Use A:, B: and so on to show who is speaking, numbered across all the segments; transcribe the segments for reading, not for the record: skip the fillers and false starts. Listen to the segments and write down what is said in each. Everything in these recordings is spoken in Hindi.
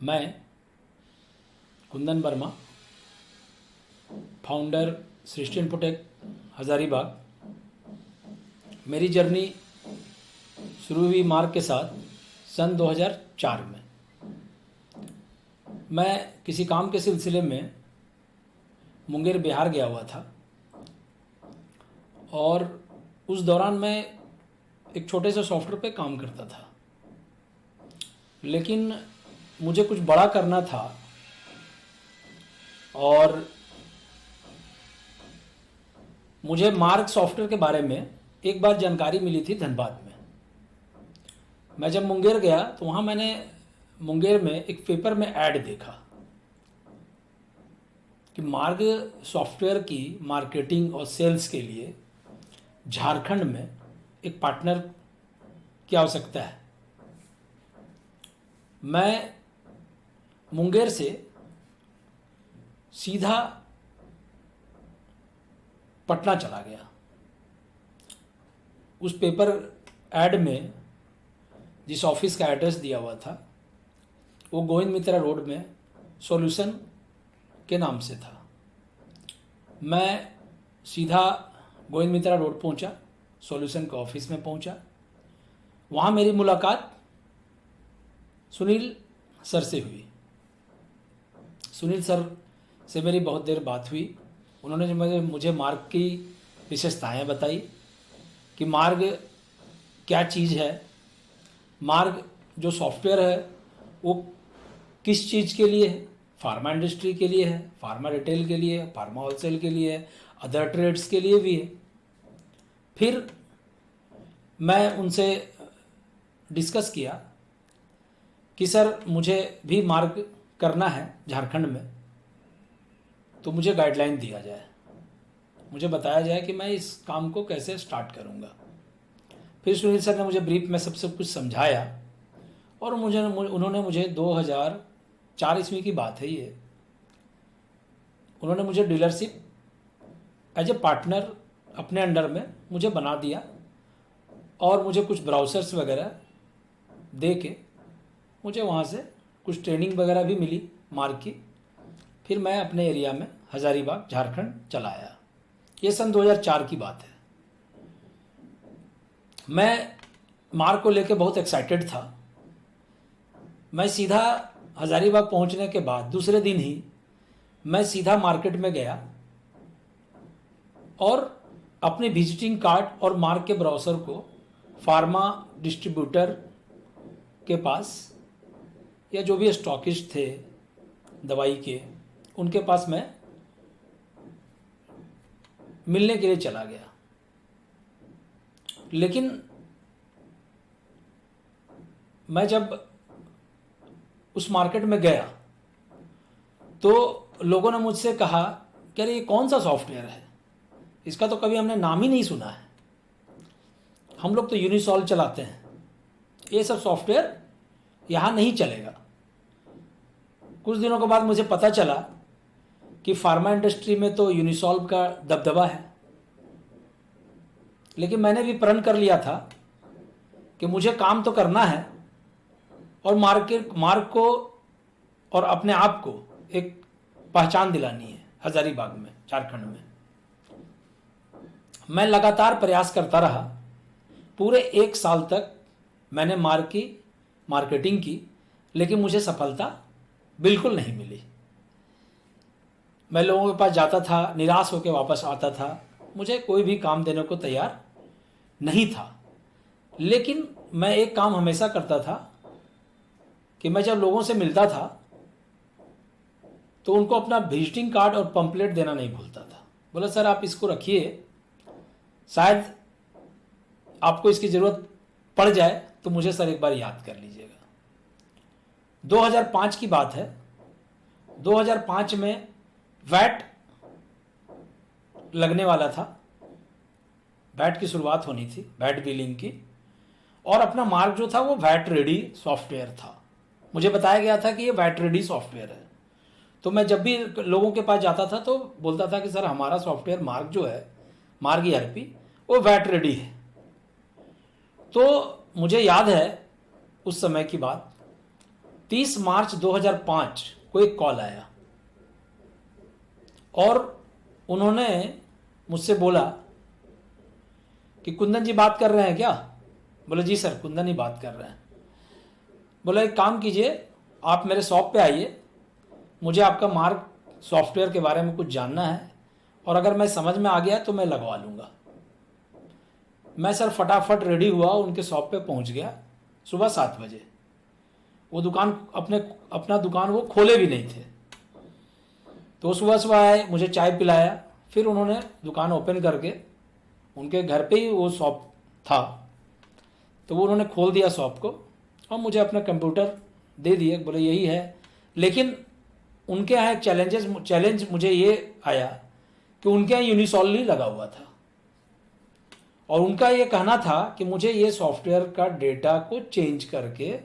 A: मैं कुंदन वर्मा, फाउंडर सृष्टि इन्फोटेक हज़ारीबाग। मेरी जर्नी शुरू हुई मार्क के साथ सन 2004 में। मैं किसी काम के सिलसिले में मुंगेर बिहार गया हुआ था और उस दौरान मैं एक छोटे से सॉफ्टवेयर पे काम करता था, लेकिन मुझे कुछ बड़ा करना था और मुझे मार्क सॉफ्टवेयर के बारे में एक बार जानकारी मिली थी धनबाद में। मैं जब मुंगेर गया तो वहाँ मैंने मुंगेर में एक पेपर में ऐड देखा कि मार्ग सॉफ्टवेयर की मार्केटिंग और सेल्स के लिए झारखंड में एक पार्टनर की आवश्यकता है। मैं मुंगेर से सीधा पटना चला गया। उस पेपर ऐड में जिस ऑफिस का एड्रेस दिया हुआ था वो गोविंद मित्रा रोड में सॉल्यूशन के नाम से था। मैं सीधा गोविंद मित्रा रोड पहुंचा, सॉल्यूशन के ऑफिस में पहुंचा। वहाँ मेरी मुलाकात सुनील सर से हुई। सुनील सर से मेरी बहुत देर बात हुई। उन्होंने मुझे मार्ग की विशेषताएं बताई कि मार्ग क्या चीज़ है, मार्ग जो सॉफ्टवेयर है वो किस चीज़ के लिए है, फार्मा इंडस्ट्री के लिए है, फार्मा रिटेल के लिए है, फार्मा होलसेल के लिए है, अदर ट्रेड्स के लिए भी है। फिर मैं उनसे डिस्कस किया कि सर मुझे भी मार्ग करना है झारखंड में, तो मुझे गाइडलाइन दिया जाए, मुझे बताया जाए कि मैं इस काम को कैसे स्टार्ट करूंगा। फिर सुनील सर ने मुझे ब्रीफ में सबसे कुछ समझाया और उन्होंने मुझे 2004 ईस्वी की बात है ये, उन्होंने मुझे डीलरशिप एज ए पार्टनर अपने अंडर में मुझे बना दिया और मुझे कुछ ब्राउज़र्स वगैरह दे के मुझे वहाँ से कुछ ट्रेनिंग वगैरह भी मिली मार्ग की। फिर मैं अपने एरिया में हज़ारीबाग झारखंड चला आया। ये सन 2004 की बात है। मैं मार्ग को लेके बहुत एक्साइटेड था। मैं सीधा हज़ारीबाग पहुंचने के बाद दूसरे दिन ही मैं सीधा मार्केट में गया और अपने विजिटिंग कार्ड और मार्ग के ब्राउज़र को फार्मा डिस्ट्रीब्यूटर के पास या जो भी स्टॉकिस्ट थे दवाई के, उनके पास मैं मिलने के लिए चला गया। लेकिन मैं जब उस मार्केट में गया तो लोगों ने मुझसे कहा कि अरे ये कौन सा सॉफ्टवेयर है, इसका तो कभी हमने नाम ही नहीं सुना है, हम लोग तो यूनिसॉल्व चलाते हैं, ये सब सॉफ्टवेयर यहाँ नहीं चलेगा। कुछ दिनों के बाद मुझे पता चला कि फार्मा इंडस्ट्री में तो यूनिसॉल्व का दबदबा है, लेकिन मैंने भी प्रण कर लिया था कि मुझे काम तो करना है और मार्ग को और अपने आप को एक पहचान दिलानी है हज़ारीबाग में, झारखंड में। मैं लगातार प्रयास करता रहा। पूरे 1 साल तक मैंने मार्ग की मार्केटिंग की, लेकिन मुझे सफलता बिल्कुल नहीं मिली। मैं लोगों के पास जाता था, निराश होकर वापस आता था, मुझे कोई भी काम देने को तैयार नहीं था। लेकिन मैं एक काम हमेशा करता था कि मैं जब लोगों से मिलता था तो उनको अपना विजिटिंग कार्ड और पंपलेट देना नहीं भूलता था। बोला सर आप इसको रखिए, शायद आपको इसकी ज़रूरत पड़ जाए तो मुझे सर एक बार याद कर लीजिएगा। 2005 की बात है। 2005 में वैट लगने वाला था, वैट की शुरुआत होनी थी, वैट बिलिंग की, और अपना मार्ग जो था वो वैट रेडी सॉफ्टवेयर था। मुझे बताया गया था कि ये वैट रेडी सॉफ्टवेयर है। तो मैं जब भी लोगों के पास जाता था तो बोलता था कि सर हमारा सॉफ्टवेयर मार्ग जो है, मार्ग ERP, वो वैट रेडी है। तो मुझे याद है उस समय की बात, 30 मार्च 2005 को एक कॉल आया और उन्होंने मुझसे बोला कि कुंदन जी बात कर रहे हैं क्या? बोले जी सर, कुंदन ही बात कर रहे हैं। बोले एक काम कीजिए, आप मेरे शॉप पे आइए, मुझे आपका मार्क सॉफ्टवेयर के बारे में कुछ जानना है और अगर मैं समझ में आ गया तो मैं लगवा लूँगा। मैं सर फटाफट रेडी हुआ, उनके शॉप पे पहुंच गया सुबह 7 बजे। वो दुकान अपना दुकान वो खोले भी नहीं थे। तो सुबह सुबह आए, मुझे चाय पिलाया, फिर उन्होंने दुकान ओपन करके, उनके घर पे ही वो शॉप था, तो वो उन्होंने खोल दिया शॉप को और मुझे अपना कंप्यूटर दे दिए। बोले यही है, लेकिन उनके यहाँ एक चैलेंज मुझे ये आया कि उनके यहाँ यूनिसॉल नहीं लगा हुआ था और उनका ये कहना था कि मुझे ये सॉफ्टवेयर का डेटा को चेंज करके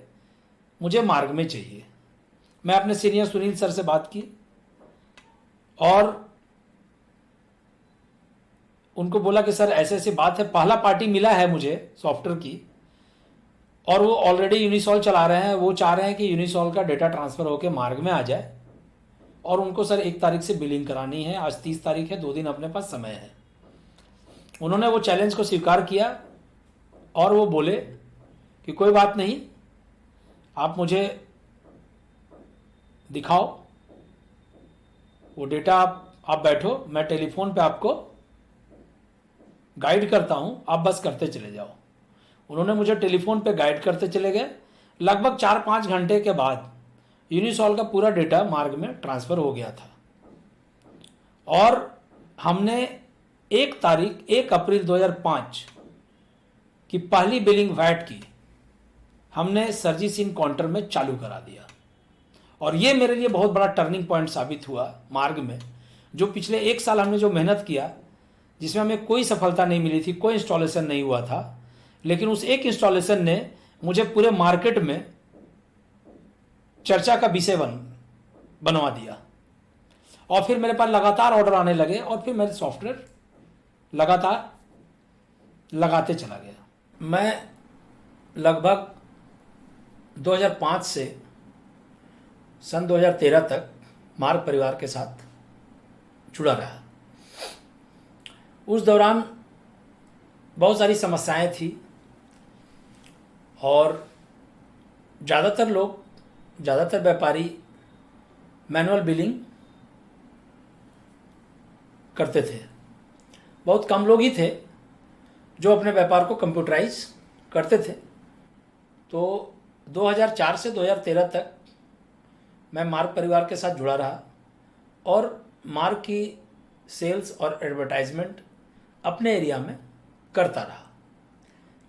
A: मुझे मार्ग में चाहिए। मैं अपने सीनियर सुनील सर से बात की और उनको बोला कि सर ऐसे ऐसी बात है, पहला पार्टी मिला है मुझे सॉफ्टवेयर की और वो ऑलरेडी यूनिसॉल चला रहे हैं, वो चाह रहे हैं कि यूनिसॉल का डेटा ट्रांसफ़र होकर मार्ग में आ जाए और उनको सर 1 तारीख से बिलिंग करानी है। आज 30 तारीख है, 2 दिन अपने पास समय है। उन्होंने वो चैलेंज को स्वीकार किया और वो बोले कि कोई बात नहीं, आप मुझे दिखाओ वो डेटा, आप बैठो, मैं टेलीफोन पे आपको गाइड करता हूं, आप बस करते चले जाओ। उन्होंने मुझे टेलीफोन पे गाइड करते चले गए। लगभग 4-5 घंटे के बाद यूनिसॉल का पूरा डेटा मार्ग में ट्रांसफ़र हो गया था और हमने 1 अप्रैल 2005 की पहली बिलिंग वैट की हमने सरजी सिंह काउंटर में चालू करा दिया और ये मेरे लिए बहुत बड़ा टर्निंग पॉइंट साबित हुआ मार्ग में। जो पिछले 1 साल हमने जो मेहनत किया, जिसमें हमें कोई सफलता नहीं मिली थी, कोई इंस्टॉलेशन नहीं हुआ था, लेकिन उस एक इंस्टॉलेशन ने मुझे पूरे मार्केट में चर्चा का विषय बनवा दिया और फिर मेरे पास लगातार ऑर्डर आने लगे और फिर मेरे सॉफ्टवेयर लगातार लगाते चला गया। मैं लगभग 2005 से सन 2013 तक मार्ग परिवार के साथ जुड़ा रहा। उस दौरान बहुत सारी समस्याएं थी और ज़्यादातर व्यापारी मैनुअल बिलिंग करते थे। बहुत कम लोग ही थे जो अपने व्यापार को कंप्यूटराइज करते थे। तो 2004 से 2013 तक मैं मार्ग परिवार के साथ जुड़ा रहा और मार्ग की सेल्स और एडवर्टाइजमेंट अपने एरिया में करता रहा।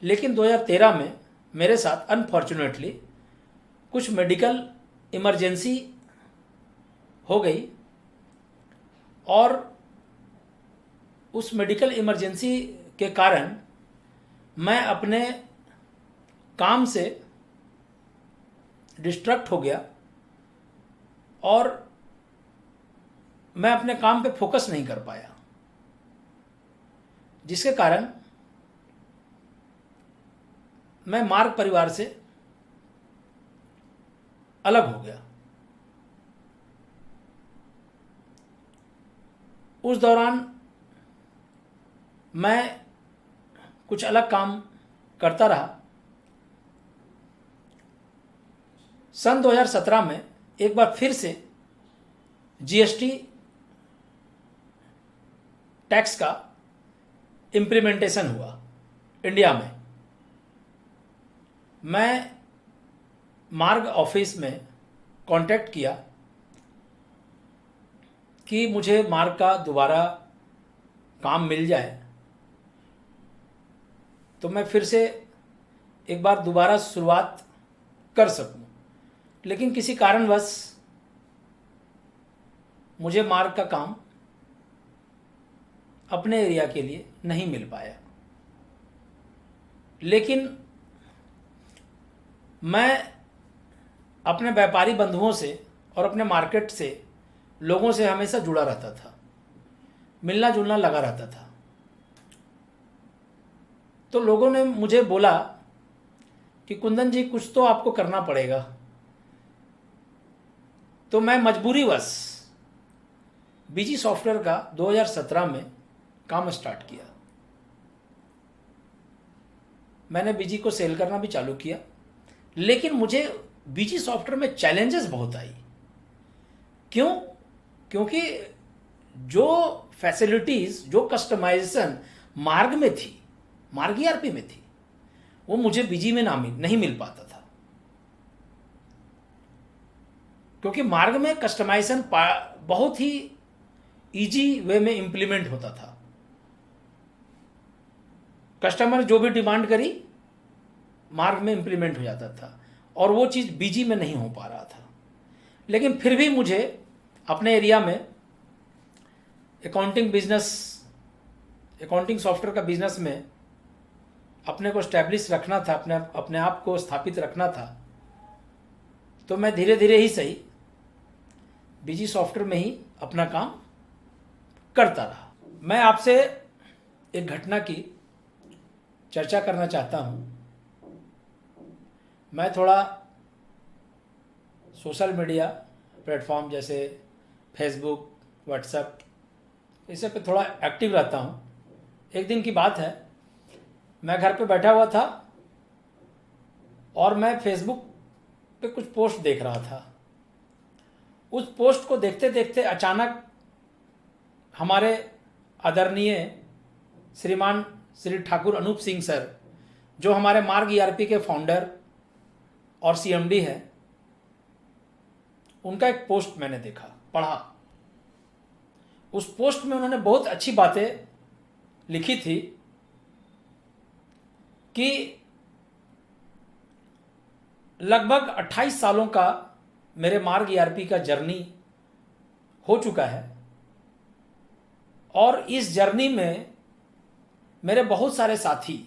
A: लेकिन 2013 में मेरे साथ अनफॉर्चुनेटली कुछ मेडिकल इमरजेंसी हो गई और उस मेडिकल इमरजेंसी के कारण मैं अपने काम से डिस्ट्रैक्ट हो गया और मैं अपने काम पे फोकस नहीं कर पाया, जिसके कारण मैं मार्ग परिवार से अलग हो गया। उस दौरान मैं कुछ अलग काम करता रहा। सन 2017 में एक बार फिर से जीएसटी टैक्स का इम्प्लीमेंटेशन हुआ इंडिया में। मैं मार्ग ऑफिस में कांटेक्ट किया कि मुझे मार्ग का दोबारा काम मिल जाए तो मैं फिर से एक बार दोबारा शुरुआत कर सकूं। लेकिन किसी कारणवश मुझे मार्ग का काम अपने एरिया के लिए नहीं मिल पाया। लेकिन मैं अपने व्यापारी बंधुओं से और अपने मार्केट से लोगों से हमेशा जुड़ा रहता था, मिलना जुलना लगा रहता था। तो लोगों ने मुझे बोला कि कुंदन जी कुछ तो आपको करना पड़ेगा, तो मैं मजबूरीवश बीजी सॉफ्टवेयर का 2017 में काम स्टार्ट किया। मैंने बीजी को सेल करना भी चालू किया, लेकिन मुझे बीजी सॉफ्टवेयर में चैलेंजेस बहुत आई। क्यों? क्योंकि जो फैसिलिटीज, जो कस्टमाइजेशन मार्ग में थी, मार्ग ईआरपी में थी, वो मुझे बीजी में नहीं मिल पाता था। क्योंकि मार्ग में कस्टमाइजेशन बहुत ही इजी वे में इंप्लीमेंट होता था। कस्टमर जो भी डिमांड करी मार्ग में इंप्लीमेंट हो जाता था, और वो चीज़ बीजी में नहीं हो पा रहा था। लेकिन फिर भी मुझे अपने एरिया में अकाउंटिंग सॉफ्टवेयर का बिजनेस में अपने को स्टैब्लिश रखना था, अपने आप को स्थापित रखना था। तो मैं धीरे धीरे ही सही बीजी सॉफ्टवेयर में ही अपना काम करता रहा। मैं आपसे एक घटना की चर्चा करना चाहता हूँ। मैं थोड़ा सोशल मीडिया प्लेटफॉर्म जैसे फेसबुक, व्हाट्सएप, इसे पे थोड़ा एक्टिव रहता हूँ। एक दिन की बात है, मैं घर पे बैठा हुआ था और मैं फेसबुक पे कुछ पोस्ट देख रहा था। उस पोस्ट को देखते देखते अचानक हमारे आदरणीय श्रीमान श्री ठाकुर अनूप सिंह सर, जो हमारे मार्ग ईआरपी के फाउंडर और सीएमडी है, उनका एक पोस्ट मैंने देखा, पढ़ा। उस पोस्ट में उन्होंने बहुत अच्छी बातें लिखी थी कि लगभग 28 सालों का मेरे मार्ग ईआरपी का जर्नी हो चुका है, और इस जर्नी में मेरे बहुत सारे साथी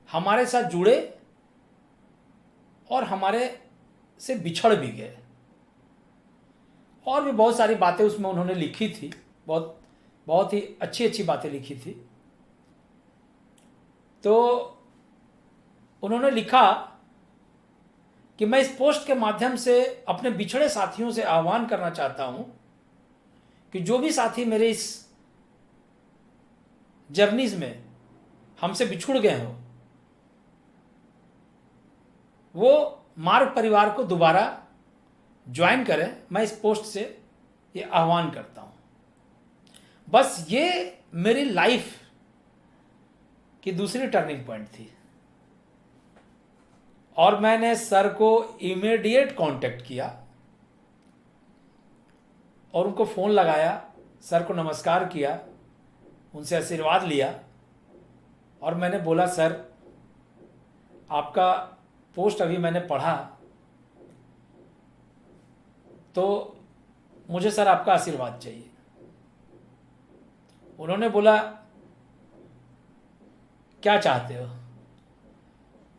A: हमारे साथ जुड़े और हमारे से बिछड़ भी गए। और भी बहुत सारी बातें उसमें उन्होंने लिखी थी, बहुत ही अच्छी अच्छी बातें लिखी थी। तो उन्होंने लिखा कि मैं इस पोस्ट के माध्यम से अपने बिछड़े साथियों से आह्वान करना चाहता हूं कि जो भी साथी मेरे इस जर्नीज में हमसे बिछुड़ गए हो, वो मार्ग परिवार को दोबारा ज्वाइन करें। मैं इस पोस्ट से ये आह्वान करता हूं। बस ये मेरी लाइफ की दूसरी टर्निंग पॉइंट थी, और मैंने सर को इमीडिएट कांटेक्ट किया और उनको फ़ोन लगाया, सर को नमस्कार किया, उनसे आशीर्वाद लिया, और मैंने बोला, सर आपका पोस्ट अभी मैंने पढ़ा, तो मुझे सर आपका आशीर्वाद चाहिए। उन्होंने बोला, क्या चाहते हो?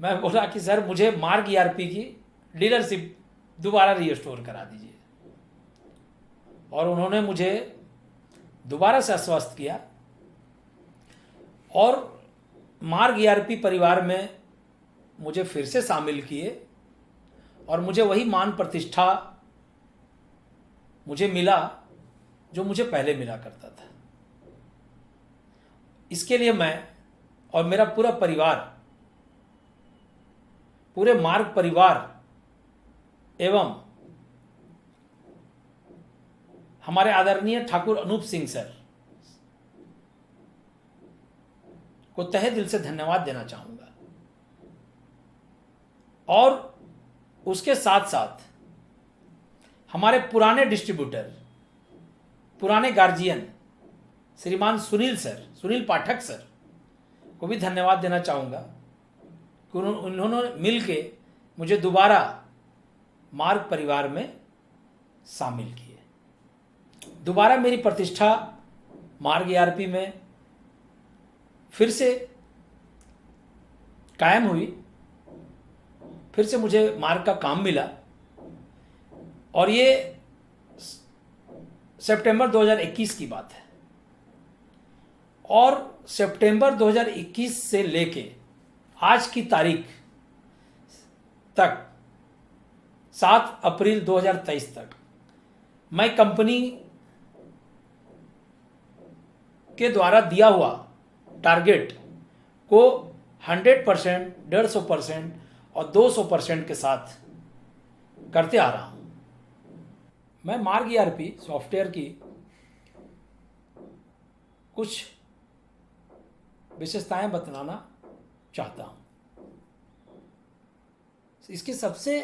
A: मैं बोला कि सर मुझे मार्ग ईआरपी की डीलरशिप दोबारा रीस्टोर करा दीजिए। और उन्होंने मुझे दोबारा से आश्वस्त किया और मार्ग ईआरपी परिवार में मुझे फिर से शामिल किए, और मुझे वही मान प्रतिष्ठा मुझे मिला जो मुझे पहले मिला करता था। इसके लिए मैं और मेरा पूरा परिवार, पूरे मार्ग परिवार एवं हमारे आदरणीय ठाकुर अनूप सिंह सर को तहे दिल से धन्यवाद देना चाहूंगा। और उसके साथ साथ हमारे पुराने डिस्ट्रीब्यूटर, पुराने गार्जियन श्रीमान सुनील पाठक सर को भी धन्यवाद देना चाहूँगा कि उन्होंने मिल के मुझे दोबारा मार्ग परिवार में शामिल किए। दोबारा मेरी प्रतिष्ठा मार्ग ईआरपी में फिर से कायम हुई, फिर से मुझे मार्ग का काम मिला, और ये सितंबर 2021 की बात है। और सितंबर 2021 से लेके आज की तारीख तक 7 अप्रैल 2023 तक मैं कंपनी के द्वारा दिया हुआ टारगेट को 100%, 150% और 200% के साथ करते आ रहा हूं। मैं मार्ग ईआरपी सॉफ्टवेयर की कुछ विशेषताएं बतलाना चाहता हूं। इसकी सबसे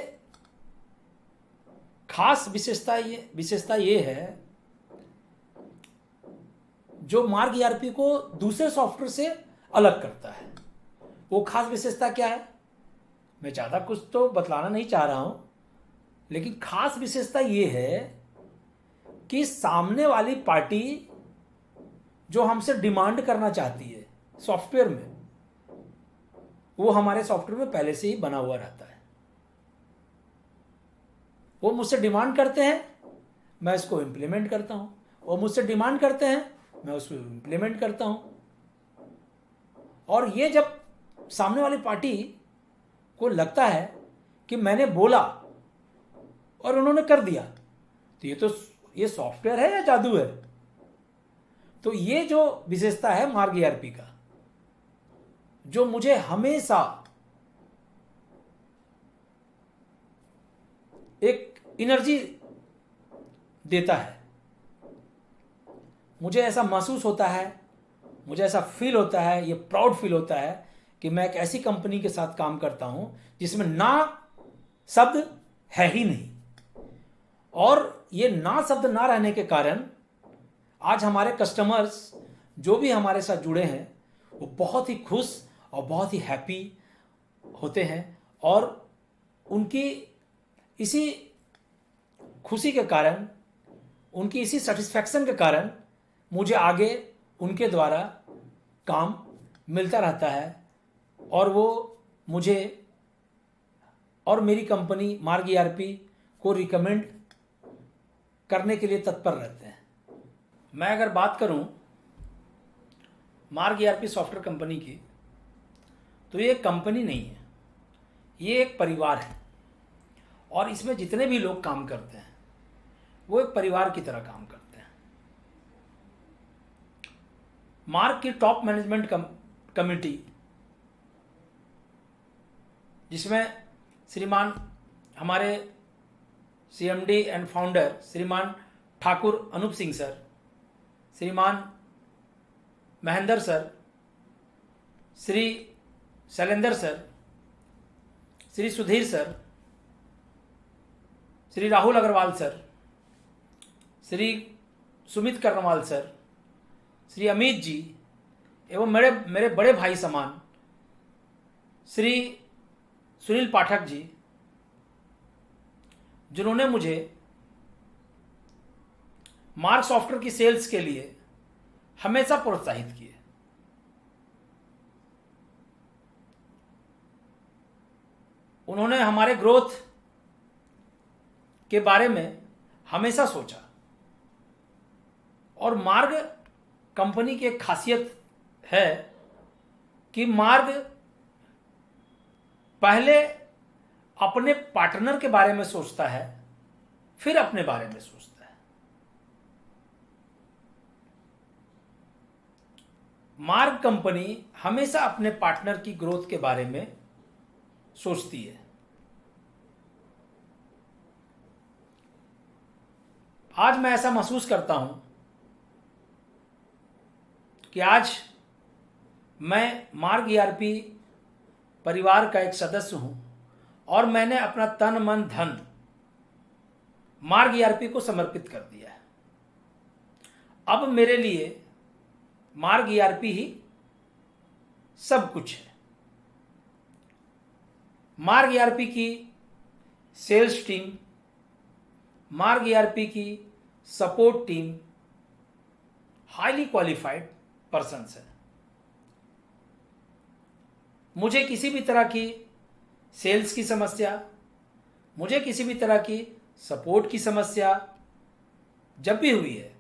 A: खास विशेषता ये है, जो मार्ग ईआरपी को दूसरे सॉफ्टवेयर से अलग करता है। वो खास विशेषता क्या है, मैं ज़्यादा कुछ तो बतलाना नहीं चाह रहा हूं, लेकिन खास विशेषता ये है कि सामने वाली पार्टी जो हमसे डिमांड करना चाहती है सॉफ्टवेयर में, वो हमारे सॉफ्टवेयर में पहले से ही बना हुआ रहता है। वो मुझसे डिमांड करते हैं, मैं इसको इम्प्लीमेंट करता हूं। वो मुझसे डिमांड करते हैं, मैं उसको इम्प्लीमेंट करता हूं। और ये जब सामने वाली पार्टी को लगता है कि मैंने बोला और उन्होंने कर दिया, तो ये सॉफ्टवेयर है या जादू है? तो ये जो विशेषता है मार्ग ईआरपी का, जो मुझे हमेशा एक एनर्जी देता है, मुझे ऐसा महसूस होता है, मुझे ऐसा फील होता है, ये प्राउड फील होता है कि मैं एक ऐसी कंपनी के साथ काम करता हूं जिसमें ना शब्द है ही नहीं। और ये ना शब्द ना रहने के कारण आज हमारे कस्टमर्स जो भी हमारे साथ जुड़े हैं वो बहुत ही खुश और बहुत ही हैप्पी होते हैं। और उनकी इसी खुशी के कारण, उनकी इसी सेटिस्फैक्शन के कारण मुझे आगे उनके द्वारा काम मिलता रहता है, और वो मुझे और मेरी कंपनी मार्ग ईआरपी को रिकमेंड करने के लिए तत्पर रहते हैं। मैं अगर बात करूं मार्ग ईआरपी सॉफ्टवेयर कंपनी की, तो ये एक कंपनी नहीं है, ये एक परिवार है। और इसमें जितने भी लोग काम करते हैं वो एक परिवार की तरह काम करते हैं। मार्ग की टॉप मैनेजमेंट कमेटी, जिसमें श्रीमान हमारे सीएमडी एंड फाउंडर श्रीमान ठाकुर अनूप सिंह सर, श्रीमान Mahendra sir, Shri Shailendra sir, Shri Sudhir sir, Shri Rahul Agarwal sir, Shri Sumit Karnwal sir, Shri Amit ji, एवं मेरे बड़े भाई समान श्री सुनील पाठक जी, जिन्होंने मुझे मार्ग सॉफ्टवेयर की सेल्स के लिए हमेशा प्रोत्साहित किए। उन्होंने हमारे ग्रोथ के बारे में हमेशा सोचा। और मार्ग कंपनी की एक खासियत है कि मार्ग पहले अपने पार्टनर के बारे में सोचता है, फिर अपने बारे में सोचता है। मार्ग कंपनी हमेशा अपने पार्टनर की ग्रोथ के बारे में सोचती है। आज मैं ऐसा महसूस करता हूं कि आज मैं मार्ग ईआरपी परिवार का एक सदस्य हूं, और मैंने अपना तन मन धन मार्ग ईआरपी को समर्पित कर दिया है। अब मेरे लिए मार्ग ईआरपी ही सब कुछ है। मार्ग ईआरपी की सेल्स टीम, मार्ग ईआरपी की support team highly qualified persons है। मुझे किसी भी तरह की सेल्स की समस्या, मुझे किसी भी तरह की सपोर्ट की समस्या जब भी हुई है,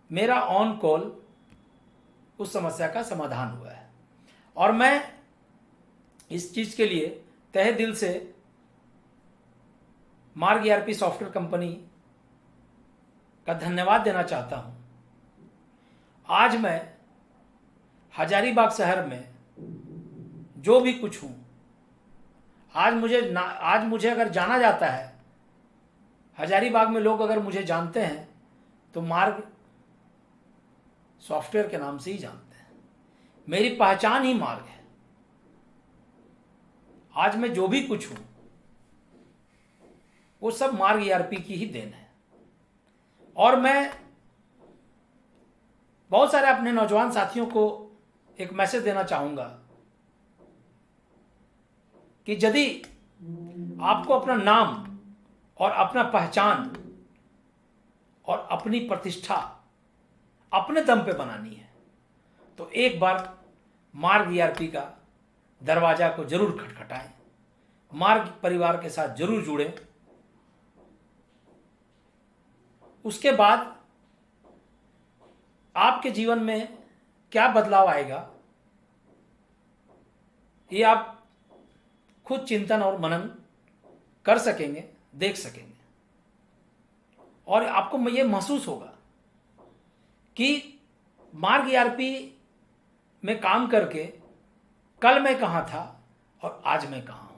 A: मेरा ऑन कॉल उस समस्या का समाधान हुआ है। और मैं इस चीज के लिए तहे दिल से मार्ग ईआरपी सॉफ्टवेयर कंपनी का धन्यवाद देना चाहता हूं। आज मैं हजारीबाग शहर में जो भी कुछ हूं, आज मुझे अगर जाना जाता है, हजारीबाग में लोग अगर मुझे जानते हैं तो मार्ग सॉफ्टवेयर के नाम से ही जानते हैं। मेरी पहचान ही मार्ग है। आज मैं जो भी कुछ हूं वो सब मार्ग ईआरपी की ही देन है। और मैं बहुत सारे अपने नौजवान साथियों को एक मैसेज देना चाहूंगा कि यदि आपको अपना नाम और अपना पहचान और अपनी प्रतिष्ठा अपने दम पे बनानी है तो एक बार मार्ग ईआरपी का दरवाजा को जरूर खटखटाएं, मार्ग परिवार के साथ जरूर जुड़ें। उसके बाद आपके जीवन में क्या बदलाव आएगा ये आप खुद चिंतन और मनन कर सकेंगे, देख सकेंगे, और आपको ये महसूस होगा कि मार्ग ईआरपी में काम करके कल मैं कहां था और आज मैं कहां हूं।